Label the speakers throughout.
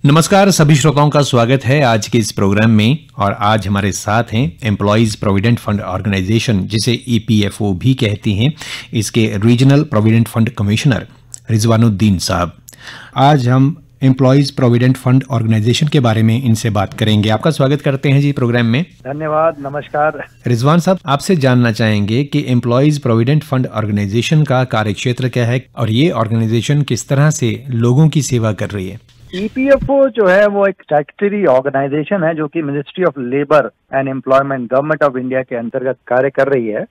Speaker 1: नमस्कार सभी श्रोताओं का स्वागत है आज के इस प्रोग्राम में। और आज हमारे साथ हैं एम्प्लॉयज़ प्रोविडेंट फंड ऑर्गेनाइजेशन, जिसे ईपीएफओ भी कहती हैं, इसके रीजनल प्रोविडेंट फंड कमिश्नर रिजवानुद्दीन साहब। आज हम एम्प्लॉयज़ प्रोविडेंट फंड ऑर्गेनाइजेशन के बारे में इनसे बात करेंगे। आपका स्वागत करते हैं जी प्रोग्राम में।
Speaker 2: धन्यवाद, नमस्कार।
Speaker 1: रिजवान साहब, आपसे जानना चाहेंगे कि एम्प्लॉयज़ प्रोविडेंट फंड ऑर्गेनाइजेशन का कार्यक्षेत्र क्या है और ये ऑर्गेनाइजेशन किस तरह से लोगों की सेवा कर रही है।
Speaker 2: ईपीएफओ जो है वो एक स्टैट्यूटरी ऑर्गेनाइजेशन है जो कि ministry of labour and employment, government of India के अंतर्गत कार्य कर रही है।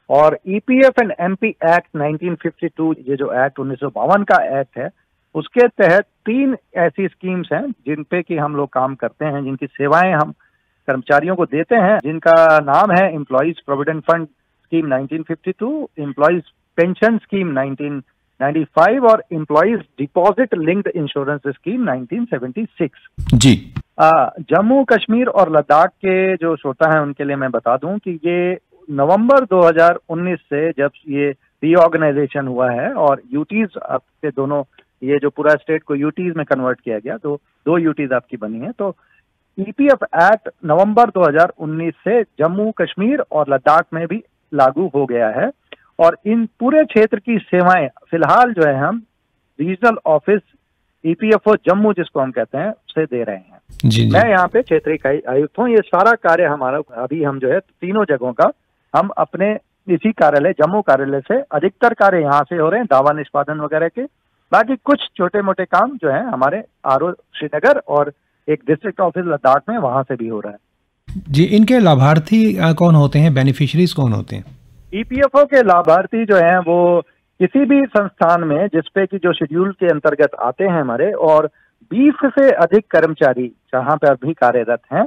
Speaker 2: और ईपीएफ एंड एमपी एक्ट 1952, ये जो एक्ट 1952 का एक्ट है, उसके तहत 3 ऐसी स्कीम्स हैं जिन पे कि हम लोग काम करते हैं, जिनकी सेवाएं हम कर्मचारियों को देते हैं, जिनका नाम है employees provident fund scheme 1952, employees pension scheme 1995 और employees deposit linked insurance scheme 1976 जी। जम्मू कश्मीर और लद्दाख के जो श्रोता हैं उनके लिए मैं बता दूं कि ये नवंबर 2019 से जब ये रीऑर्गेनाइजेशन हुआ है और यूटीज आपके दोनों, ये जो पूरा स्टेट को यूटीज में कन्वर्ट किया गया, तो 2 यूटीज आपकी बनी है। तो ईपीएफ एक्ट नवंबर 2019 से जम्मू कश्मीर और लद्दाख में भी लागू हो गया है और इन पूरे क्षेत्र की सेवाएं फिलहाल जो है हम रीजनल ऑफिस ईपीएफओ जम्मू, जिसको हम कहते हैं, से दे रहे हैं। जी। मैं यहाँ पे क्षेत्रीय आयुक्त हूँ। ये सारा कार्य हमारा अभी हम जो है तीनों जगहों का हम अपने इसी कार्यालय, जम्मू कार्यालय से, अधिकतर कार्य यहाँ से हो रहे हैं, दावा निष्पादन वगैरह के। बाकी कुछ छोटे मोटे काम जो है हमारे आरओ श्रीनगर और एक डिस्ट्रिक्ट ऑफिस लद्दाख में, वहां से भी हो रहा है।
Speaker 1: जी, इनके लाभार्थी कौन होते हैं, बेनिफिशियरीज कौन होते हैं?
Speaker 2: ईपीएफओ के लाभार्थी जो हैं वो किसी भी संस्थान में जिसपे कि जो शेड्यूल के अंतर्गत आते हैं हमारे, और 20 से अधिक कर्मचारी जहां पर भी कार्यरत हैं,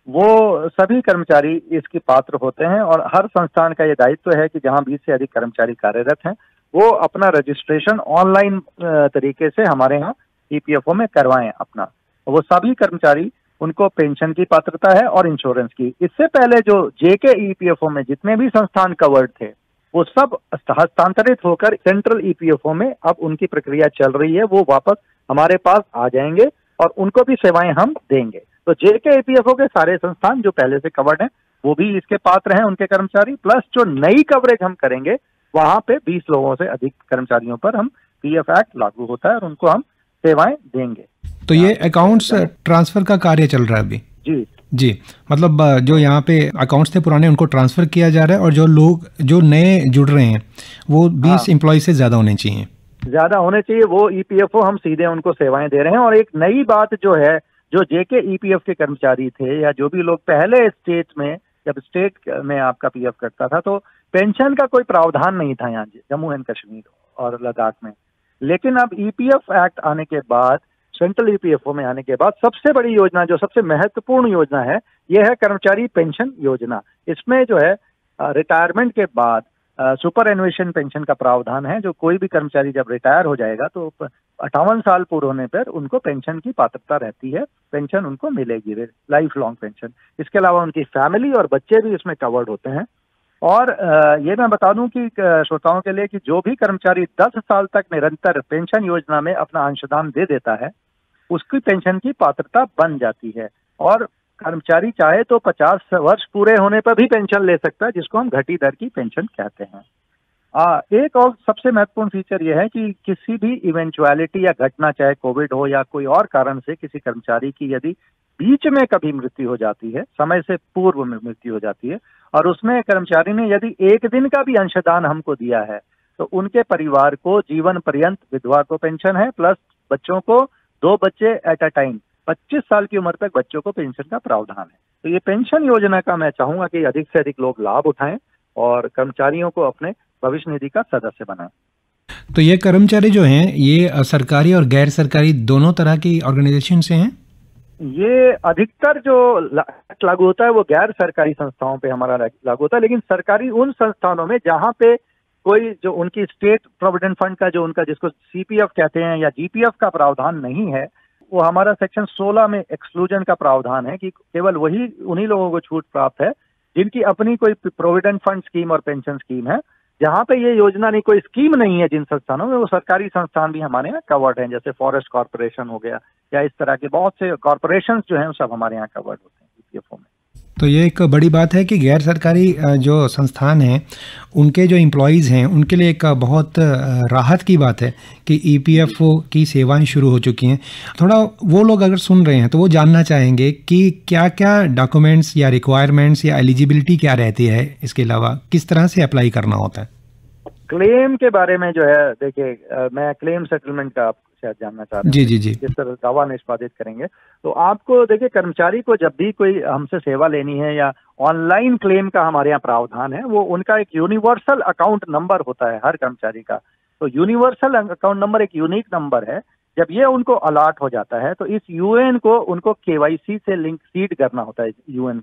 Speaker 2: वो सभी कर्मचारी इसकी पात्र होते हैं। और हर संस्थान का ये दायित्व है कि जहां 20 से अधिक कर्मचारी कार्यरत हैं वो अपना रजिस्ट्रेशन ऑनलाइन तरीके से हमारे यहाँ ईपीएफओ में करवाएं अपना। वो सभी कर्मचारी, उनको पेंशन की पात्रता है और इंश्योरेंस की। इससे पहले जो जेके ईपीएफओ में जितने भी संस्थान कवर्ड थे वो सब हस्तांतरित होकर सेंट्रल ईपीएफओ में अब उनकी प्रक्रिया चल रही है, वो वापस हमारे पास आ जाएंगे और उनको भी सेवाएं हम देंगे। तो जेके ईपीएफओ के सारे संस्थान जो पहले से कवर्ड हैं वो भी इसके पात्र हैं, उनके कर्मचारी, प्लस जो नई कवरेज हम करेंगे वहां पे 20 लोगों से अधिक कर्मचारियों पर हम पीएफ एक्ट लागू होता है और उनको हम सेवाएं देंगे।
Speaker 1: तो ये अकाउंट्स ट्रांसफर का कार्य चल रहा है अभी? जी, मतलब जो यहाँ पे अकाउंट्स थे पुराने उनको ट्रांसफर किया जा रहा है और जो लोग जो नए जुड़ रहे हैं वो 20 एम्प्लॉय से ज्यादा होने चाहिए,
Speaker 2: वो ईपीएफओ हम सीधे उनको सेवाएं दे रहे हैं। और एक नई बात जो है, जो जेके ईपीएफ के कर्मचारी थे या जो भी लोग पहले स्टेट में, जब स्टेट में आपका पीएफ कटता था तो पेंशन का कोई प्रावधान नहीं था यहाँ जम्मू एंड कश्मीर और लद्दाख में। लेकिन अब ईपीएफ एक्ट आने के बाद, सेंट्रल ईपीएफओ में आने के बाद, सबसे बड़ी योजना, जो सबसे महत्वपूर्ण योजना है, यह है कर्मचारी पेंशन योजना। इसमें जो है रिटायरमेंट के बाद सुपर एनुएशन पेंशन का प्रावधान है। जो कोई भी कर्मचारी जब रिटायर हो जाएगा तो 58 साल पूरे होने पर उनको पेंशन की पात्रता रहती है, पेंशन उनको मिलेगी, लाइफ लॉन्ग पेंशन। इसके अलावा उनकी फैमिली और बच्चे भी इसमें कवर्ड होते हैं। और ये मैं बता दूं कि श्रोताओं के लिए कि जो भी कर्मचारी 10 साल तक निरंतर पेंशन योजना में अपना अंशदान दे देता है उसकी पेंशन की पात्रता बन जाती है। और कर्मचारी चाहे तो 50 वर्ष पूरे होने पर भी पेंशन ले सकता है, जिसको हम घटी दर की पेंशन कहते हैं। एक और सबसे महत्वपूर्ण फीचर यह है कि किसी भी इवेंचुअलिटी या घटना, चाहे कोविड हो या कोई और कारण से किसी कर्मचारी की यदि बीच में कभी मृत्यु हो जाती है, समय से पूर्व में मृत्यु हो जाती है, और उसमें कर्मचारी ने यदि 1 दिन का भी अंशदान हमको दिया है, तो उनके परिवार को जीवन पर्यंत विधवा को पेंशन है, प्लस बच्चों को 2 बच्चे एट अ टाइम 25 साल की उम्र तक बच्चों को पेंशन का प्रावधान है। तो ये पेंशन योजना का मैं चाहूंगा कि अधिक से अधिक लोग लाभ उठाएं और कर्मचारियों को अपने भविष्य निधि का सदस्य बनाएं।
Speaker 1: तो ये कर्मचारी जो हैं ये सरकारी और गैर सरकारी दोनों तरह की ऑर्गेनाइजेशन से हैं?
Speaker 2: ये अधिकतर जो लागू होता है वो गैर सरकारी संस्थाओं पे हमारा लागू होता है, लेकिन सरकारी उन संस्थानों में जहां पे कोई जो उनकी स्टेट प्रोविडेंट फंड का जो उनका, जिसको सीपीएफ कहते हैं या जीपीएफ का प्रावधान नहीं है, वो हमारा सेक्शन 16 में एक्सक्लूजन का प्रावधान है कि केवल वही उन्हीं लोगों को छूट प्राप्त है जिनकी अपनी कोई प्रोविडेंट फंड स्कीम और पेंशन स्कीम है। जहां पे ये योजना नहीं, कोई स्कीम नहीं है जिन संस्थानों में, वो सरकारी संस्थान भी हमारे यहाँ कवर्ड हैं, जैसे फॉरेस्ट कॉर्पोरेशन हो गया या इस तरह के बहुत से कॉर्पोरेशंस जो हैं वो सब हमारे यहाँ कवर्ड होते हैं ईपीएफओ में।
Speaker 1: तो ये एक बड़ी बात है कि गैर सरकारी जो संस्थान हैं उनके जो एम्प्लॉयज़ हैं उनके लिए एक बहुत राहत की बात है कि ईपीएफओ की सेवाएं शुरू हो चुकी हैं। थोड़ा वो लोग अगर सुन रहे हैं तो वो जानना चाहेंगे कि क्या क्या डॉक्यूमेंट्स या रिक्वायरमेंट्स या एलिजिबिलिटी क्या रहती है, इसके अलावा किस तरह से अप्लाई करना होता है।
Speaker 2: क्लेम के बारे में जो है, देखिए मैं क्लेम सेटलमेंट का आप शायद जानना चाह रहे हैं।
Speaker 1: जी।
Speaker 2: जिस तरह दावा निष्पादित करेंगे तो आपको देखिए, कर्मचारी को जब भी कोई हमसे सेवा लेनी है या ऑनलाइन क्लेम का हमारे यहाँ प्रावधान है, वो उनका एक यूनिवर्सल अकाउंट नंबर होता है हर कर्मचारी का। तो यूनिवर्सल अकाउंट नंबर एक यूनिक नंबर है। जब ये उनको अलॉट हो जाता है तो इस यूएन को उनको केवाईसी से लिंक सीड करना होता है। यूएन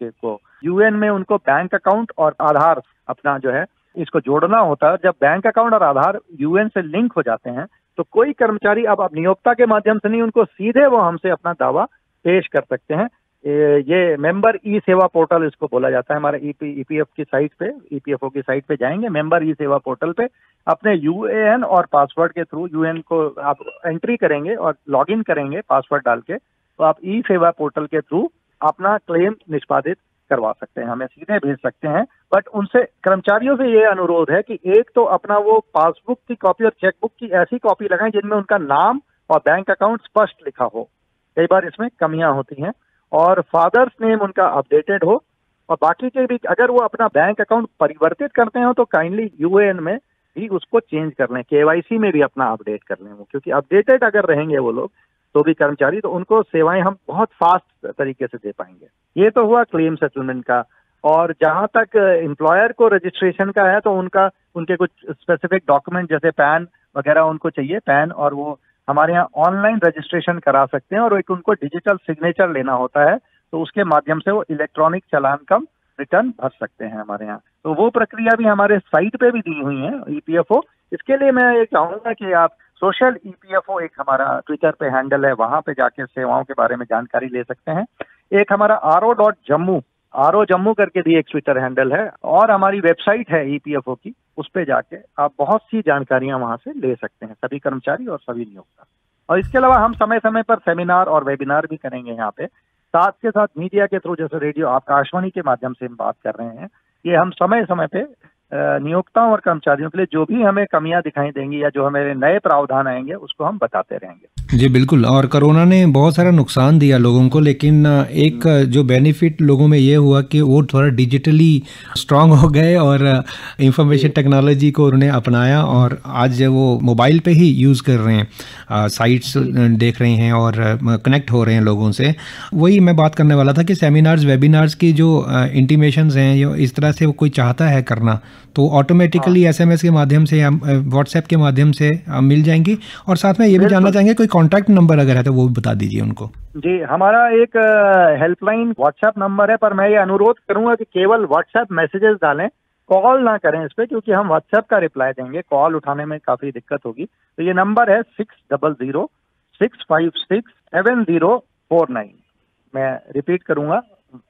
Speaker 2: को यूएन में उनको बैंक अकाउंट और आधार अपना जो है इसको जोड़ना होता है। जब बैंक अकाउंट और आधार यूएन से लिंक हो जाते हैं तो कोई कर्मचारी अब नियोक्ता के माध्यम से नहीं, उनको सीधे वो हमसे अपना दावा पेश कर सकते हैं। ये मेंबर ई सेवा पोर्टल इसको बोला जाता है। हमारे ईपीएफ की साइट पे, ईपीएफओ की साइट पे जाएंगे, मेंबर ई सेवा पोर्टल पे अपने यूएएन और पासवर्ड के थ्रू यूएन को आप एंट्री करेंगे और लॉगिन करेंगे पासवर्ड डाल के, तो आप ई सेवा पोर्टल के थ्रू अपना क्लेम निष्पादित करवा सकते हैं, हमें सीधे भेज सकते हैं। बट उनसे, कर्मचारियों से ये अनुरोध है कि एक तो अपना वो पासबुक की कॉपी और चेकबुक की ऐसी कॉपी लगाएं जिनमें उनका नाम और बैंक अकाउंट स्पष्ट लिखा हो। कई बार इसमें कमियां होती हैं। और फादर्स नेम उनका अपडेटेड हो। और बाकी के भी, अगर वो अपना बैंक अकाउंट परिवर्तित करते हो तो काइंडली यूएएन में भी उसको चेंज कर लें, केवाईसी में भी अपना अपडेट कर लें वो, क्योंकि अपडेटेड अगर रहेंगे वो लोग तो भी कर्मचारी, तो उनको सेवाएं हम बहुत फास्ट तरीके से दे पाएंगे। ये तो हुआ क्लेम सेटलमेंट का। और जहां तक एम्प्लॉयर को रजिस्ट्रेशन का है तो उनके कुछ स्पेसिफिक डॉक्यूमेंट जैसे पैन वगैरह उनको चाहिए, पैन, और वो हमारे यहाँ ऑनलाइन रजिस्ट्रेशन करा सकते हैं। और एक उनको डिजिटल सिग्नेचर लेना होता है, तो उसके माध्यम से वो इलेक्ट्रॉनिक चालान कम रिटर्न भर सकते हैं हमारे यहाँ। तो वो प्रक्रिया भी हमारे साइट पे भी दी हुई है ईपीएफओ। इसके लिए मैं ये चाहूंगा कि आप सोशल ईपीएफओ एक हमारा ट्विटर पे हैंडल है, वहां पे जाके सेवाओं के बारे में जानकारी ले सकते हैं। एक हमारा आरो जम्मू करके भी एक ट्विटर हैंडल है, और हमारी वेबसाइट है ईपीएफओ की, उस पे जाके आप बहुत सी जानकारियां वहां से ले सकते हैं, सभी कर्मचारी और सभी नियोक्ता। और इसके अलावा हम समय समय पर सेमिनार और वेबिनार भी करेंगे यहाँ पे, साथ के साथ मीडिया के थ्रू, जैसे रेडियो आकाशवाणी के माध्यम से हम बात कर रहे हैं। ये हम समय समय पे नियोक्ताओं और कर्मचारियों के लिए जो भी हमें कमियां दिखाई देंगी या जो हमें नए प्रावधान आएंगे उसको हम बताते रहेंगे।
Speaker 1: जी बिल्कुल। और कोरोना ने बहुत सारा नुकसान दिया लोगों को, लेकिन एक जो बेनिफिट लोगों में ये हुआ कि वो थोड़ा डिजिटली स्ट्रांग हो गए और इंफॉर्मेशन टेक्नोलॉजी को उन्होंने अपनाया, और आज वो मोबाइल पे ही यूज़ कर रहे हैं, साइट्स देख रहे हैं और कनेक्ट हो रहे हैं लोगों से। वही मैं बात करने वाला था कि सेमिनार्स वेबिनार्स की जो इंटीमेशंस हैं, इस तरह से वो कोई चाहता है करना तो ऑटोमेटिकली एसएमएस के माध्यम से या व्हाट्सएप के माध्यम से मिल जाएंगी। और साथ में ये भी जानना चाहेंगे कोई कॉन्टैक्ट नंबर अगर है तो वो भी बता दीजिए उनको।
Speaker 2: जी, हमारा एक हेल्पलाइन व्हाट्सएप नंबर है, पर मैं ये अनुरोध करूंगा कि केवल व्हाट्सएप मैसेजेस डालें, कॉल ना करें इस पे, क्योंकि हम व्हाट्सएप का रिप्लाई देंगे, कॉल उठाने में काफी दिक्कत होगी। तो ये नंबर है 6006567049। मैं रिपीट करूंगा,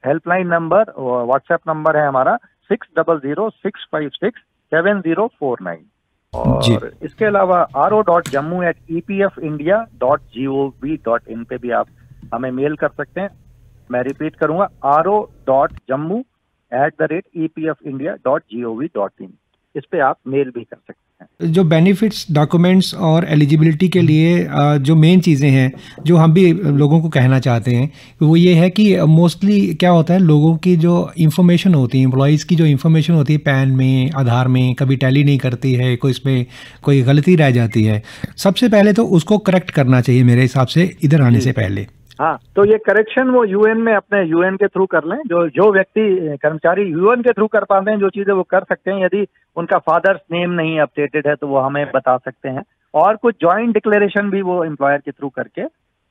Speaker 2: हेल्पलाइन नंबर, व्हाट्सएप नंबर है हमारा 6006567049। और इसके अलावा ro.jammu@epfindia.gov.in पे भी आप हमें मेल कर सकते हैं। मैं रिपीट करूंगा, ro.jammu@epfindia.gov.in, इस पे आप मेल भी कर सकते हैं।
Speaker 1: जो बेनिफिट्स, डॉक्यूमेंट्स और एलिजिबिलिटी के लिए जो मेन चीज़ें हैं जो हम भी लोगों को कहना चाहते हैं वो ये है कि मोस्टली क्या होता है, लोगों की जो इंफॉर्मेशन होती है, एम्प्लॉयज़ की जो इंफॉर्मेशन होती है पैन में, आधार में, कभी टैली नहीं करती है, कोई इसमें कोई गलती रह जाती है। सबसे पहले तो उसको करेक्ट करना चाहिए मेरे हिसाब से इधर आने से पहले।
Speaker 2: हाँ, तो ये करेक्शन वो यूएन में अपने यूएन के थ्रू कर लें। जो व्यक्ति कर्मचारी यूएन के थ्रू कर पाते हैं जो चीजें वो कर सकते हैं। यदि उनका फादर्स नेम नहीं अपडेटेड है तो वो हमें बता सकते हैं। और कुछ जॉइंट डिक्लेरेशन भी वो एम्प्लॉयर के थ्रू करके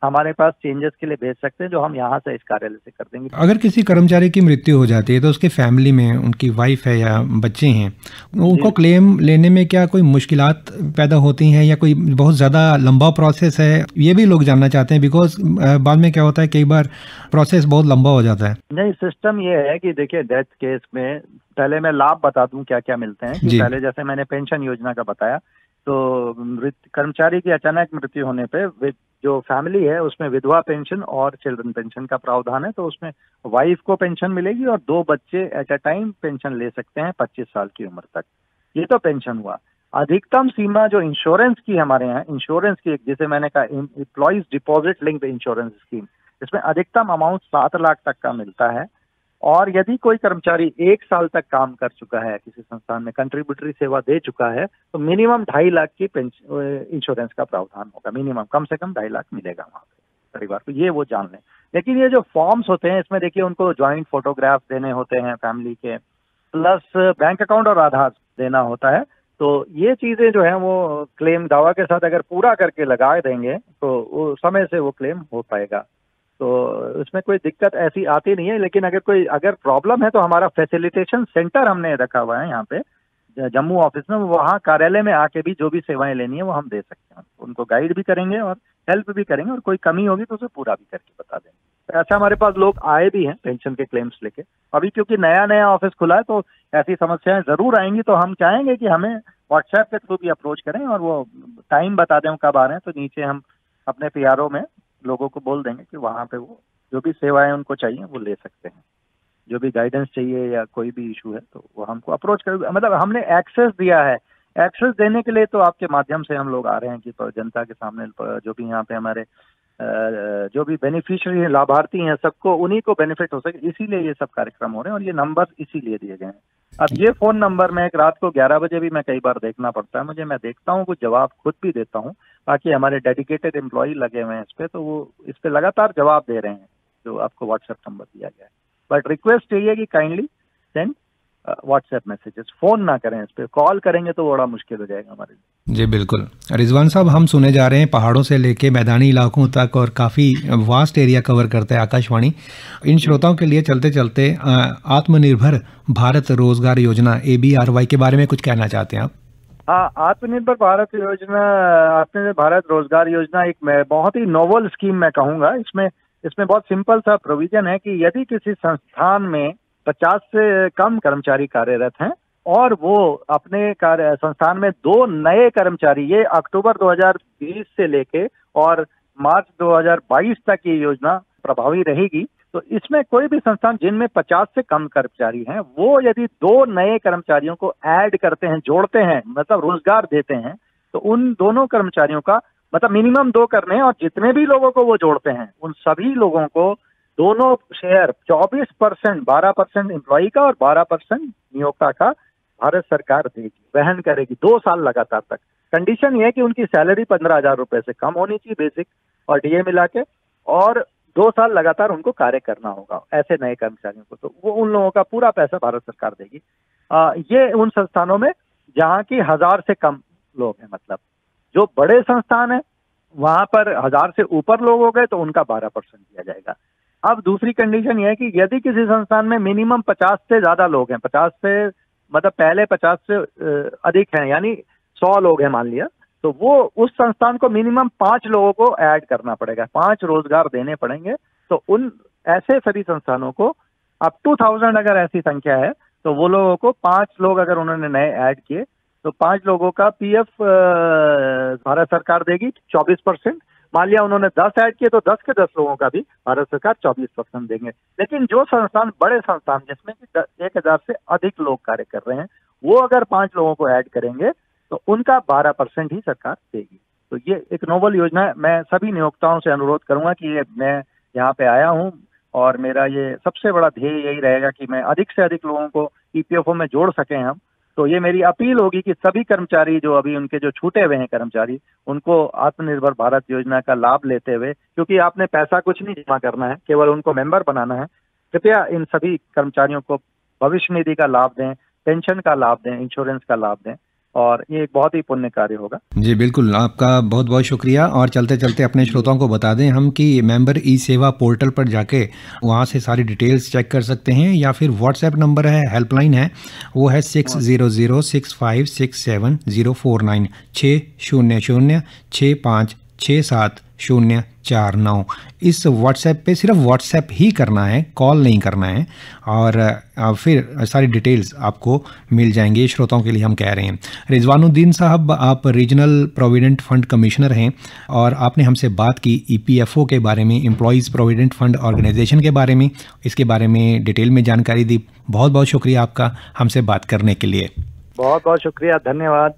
Speaker 2: हमारे पास चेंजेस के लिए भेज सकते हैं, जो हम यहाँ से इस कार्यालय से कर देंगे।
Speaker 1: अगर किसी कर्मचारी की मृत्यु हो जाती है तो उसके फैमिली में उनकी वाइफ है या बच्चे हैं, उनको क्लेम लेने में क्या कोई मुश्किलात पैदा होती हैं या कोई बहुत ज़्यादा लंबा प्रोसेस है, ये भी लोग जानना चाहते हैं। बिकॉज बाद में क्या होता है, कई बार प्रोसेस बहुत लंबा हो जाता है।
Speaker 2: नहीं, सिस्टम ये है कि देखिए, डेथ केस में पहले मैं लाभ बता दूं क्या क्या मिलते हैं। कि पहले जैसे मैंने पेंशन योजना का बताया, तो कर्मचारी की अचानक मृत्यु होने पे जो फैमिली है उसमें विधवा पेंशन और चिल्ड्रन पेंशन का प्रावधान है, तो उसमें वाइफ को पेंशन मिलेगी और 2 बच्चे एट अ टाइम पेंशन ले सकते हैं 25 साल की उम्र तक। ये तो पेंशन हुआ। अधिकतम सीमा जो इंश्योरेंस की हमारे यहाँ, इंश्योरेंस की जिसे मैंने कहा employees deposit linked insurance scheme, इसमें अधिकतम अमाउंट 7 लाख तक का मिलता है। और यदि कोई कर्मचारी 1 साल तक काम कर चुका है, किसी संस्थान में कंट्रीब्यूटरी सेवा दे चुका है, तो मिनिमम 2.5 लाख की इंश्योरेंस का प्रावधान होगा। मिनिमम कम से कम 2.5 लाख मिलेगा वहाँ पे परिवार को, ये वो जान लें। लेकिन ये जो फॉर्म्स होते हैं इसमें देखिए उनको ज्वाइंट फोटोग्राफ देने होते हैं फैमिली के, प्लस बैंक अकाउंट और आधार देना होता है। तो ये चीजें जो है वो क्लेम दावा के साथ अगर पूरा करके लगा देंगे तो वो समय से वो क्लेम हो पाएगा। तो इसमें कोई दिक्कत ऐसी आती नहीं है। लेकिन अगर प्रॉब्लम है तो हमारा फैसिलिटेशन सेंटर हमने रखा हुआ है यहाँ पे जम्मू ऑफिस में, वहाँ कार्यालय में आके भी जो भी सेवाएं लेनी है वो हम दे सकते हैं। उनको गाइड भी करेंगे और हेल्प भी करेंगे, और कोई कमी होगी तो उसे पूरा भी करके बता देंगे। तो ऐसा हमारे पास लोग आए भी हैं पेंशन के क्लेम्स लेके। अभी क्योंकि नया ऑफिस खुला है तो ऐसी समस्याएं जरूर आएंगी, तो हम चाहेंगे कि हमें व्हाट्सएप के थ्रू भी अप्रोच करें और वो टाइम बता दें कब आ रहे हैं, तो नीचे हम अपने पीआरओ में लोगों को बोल देंगे कि वहाँ पे वो जो भी सेवाएं उनको चाहिए वो ले सकते हैं। जो भी गाइडेंस चाहिए या कोई भी इशू है तो वो हमको अप्रोच कर, मतलब हमने एक्सेस दिया है। एक्सेस देने के लिए तो आपके माध्यम से हम लोग आ रहे हैं कि जनता के सामने जो भी यहाँ पे हमारे जो भी बेनिफिशियरी हैं, लाभार्थी हैं, सबको उन्हीं को बेनिफिट हो सके, इसीलिए ये सब कार्यक्रम हो रहे हैं और ये नंबर इसीलिए दिए गए हैं। अब ये फोन नंबर में एक रात को 11 बजे भी मैं कई बार देखना पड़ता है मुझे, मैं देखता हूँ, कुछ जवाब खुद भी देता हूँ। बाकी हमारे डेडिकेटेड एम्प्लॉय लगे हुए हैं इस पे, तो वो इस पे लगातार जवाब दे रहे हैं जो आपको व्हाट्सएप नंबर दिया गया है। बट रिक्वेस्ट यही है कि kindly send WhatsApp messages, phone ना करें, इस पे कॉल करेंगे तो बड़ा मुश्किल हो जाएगा हमारे लिए।
Speaker 1: जी बिल्कुल। रिजवान साहब, हम सुने जा रहे हैं पहाड़ों से लेके मैदानी इलाकों तक और काफ़ी वास्ट एरिया कवर करते हैं आकाशवाणी। इन श्रोताओं के लिए चलते चलते आत्मनिर्भर भारत रोजगार योजना ABRY के बारे में कुछ कहना चाहते हैं आप?
Speaker 2: हाँ, आत्मनिर्भर भारत योजना, आत्मनिर्भर भारत रोजगार योजना एक बहुत ही नोवेल स्कीम मैं कहूँगा। इसमें बहुत सिंपल सा प्रोविजन है कि यदि किसी संस्थान में 50 से कम कर्मचारी कार्यरत हैं और वो अपने संस्थान में 2 नए कर्मचारी, ये अक्टूबर 2020 से लेके और मार्च 2022 तक ये योजना प्रभावी रहेगी। तो इसमें कोई भी संस्थान जिनमें 50 से कम कर्मचारी हैं, वो यदि 2 नए कर्मचारियों को ऐड करते हैं, जोड़ते हैं, मतलब रोजगार देते हैं, तो उन दोनों कर्मचारियों का मतलब मिनिमम 2 करने हैं, और जितने भी लोगों को वो जोड़ते हैं उन सभी लोगों को दोनों शेयर 24%, 12% एम्प्लॉई का और 12% नियोक्ता का भारत सरकार देगी, वहन करेगी 2 साल लगातार तक। कंडीशन ये है कि उनकी सैलरी 15,000 रुपए से कम होनी चाहिए बेसिक और डीए मिला के, और 2 साल लगातार उनको कार्य करना होगा ऐसे नए कर्मचारियों को, तो वो उन लोगों का पूरा पैसा भारत सरकार देगी। ये उन संस्थानों में जहाँ की 1000 से कम लोग हैं, मतलब जो बड़े संस्थान है वहां पर 1000 से ऊपर लोग हो गए तो उनका 12% दिया जाएगा। अब दूसरी कंडीशन यह है कि यदि किसी संस्थान में मिनिमम 50 से ज्यादा लोग हैं, 50 से मतलब पहले 50 से अधिक हैं, यानी 100 लोग हैं मान लिया, तो वो उस संस्थान को मिनिमम 5 लोगों को ऐड करना पड़ेगा, 5 रोजगार देने पड़ेंगे। तो उन ऐसे सभी संस्थानों को अप टू 1000 अगर ऐसी संख्या है तो वो लोगों को 5 लोग अगर उन्होंने नए ऐड किए तो 5 लोगों का पीएफ भारत सरकार देगी 24%। मान लिया उन्होंने 10 ऐड किए तो 10 के 10 लोगों का भी भारत सरकार 24% देंगे। लेकिन जो संस्थान, बड़े संस्थान जिसमें कि 1000 से अधिक लोग कार्य कर रहे हैं, वो अगर 5 लोगों को ऐड करेंगे तो उनका 12% ही सरकार देगी। तो ये एक नोवेल योजना है। मैं सभी नियोक्ताओं से अनुरोध करूंगा कि मैं यहाँ पे आया हूँ और मेरा ये सबसे बड़ा ध्येय यही रहेगा कि मैं अधिक से अधिक लोगों को ईपीएफओ में जोड़ सकें हम। तो ये मेरी अपील होगी कि सभी कर्मचारी जो अभी उनके जो छूटे हुए हैं कर्मचारी, उनको आत्मनिर्भर भारत योजना का लाभ लेते हुए, क्योंकि आपने पैसा कुछ नहीं जमा करना है, केवल उनको मेंबर बनाना है, कृपया इन सभी कर्मचारियों को भविष्य निधि का लाभ दें, पेंशन का लाभ दें, इंश्योरेंस का लाभ दें, और ये एक बहुत ही पुण्य कार्य होगा।
Speaker 1: जी बिल्कुल, आपका बहुत बहुत शुक्रिया। और चलते चलते अपने श्रोताओं को बता दें हम कि मेंबर ई सेवा पोर्टल पर जाके वहाँ से सारी डिटेल्स चेक कर सकते हैं, या फिर व्हाट्सएप नंबर है, हेल्पलाइन है, वो है 6006567049 600656703। 9 इस व्हाट्सएप पे सिर्फ व्हाट्सएप ही करना है, कॉल नहीं करना है, और फिर सारी डिटेल्स आपको मिल जाएंगे। श्रोताओं के लिए हम कह रहे हैं। रिजवानुद्दीन साहब, आप रीजनल प्रोविडेंट फंड कमिश्नर हैं और आपने हमसे बात की ईपीएफओ के बारे में, एम्प्लॉयज़ प्रोविडेंट फंड ऑर्गेनाइजेशन के बारे में, इसके बारे में डिटेल में जानकारी दी। बहुत बहुत शुक्रिया आपका हमसे बात करने के लिए।
Speaker 2: बहुत बहुत शुक्रिया, धन्यवाद।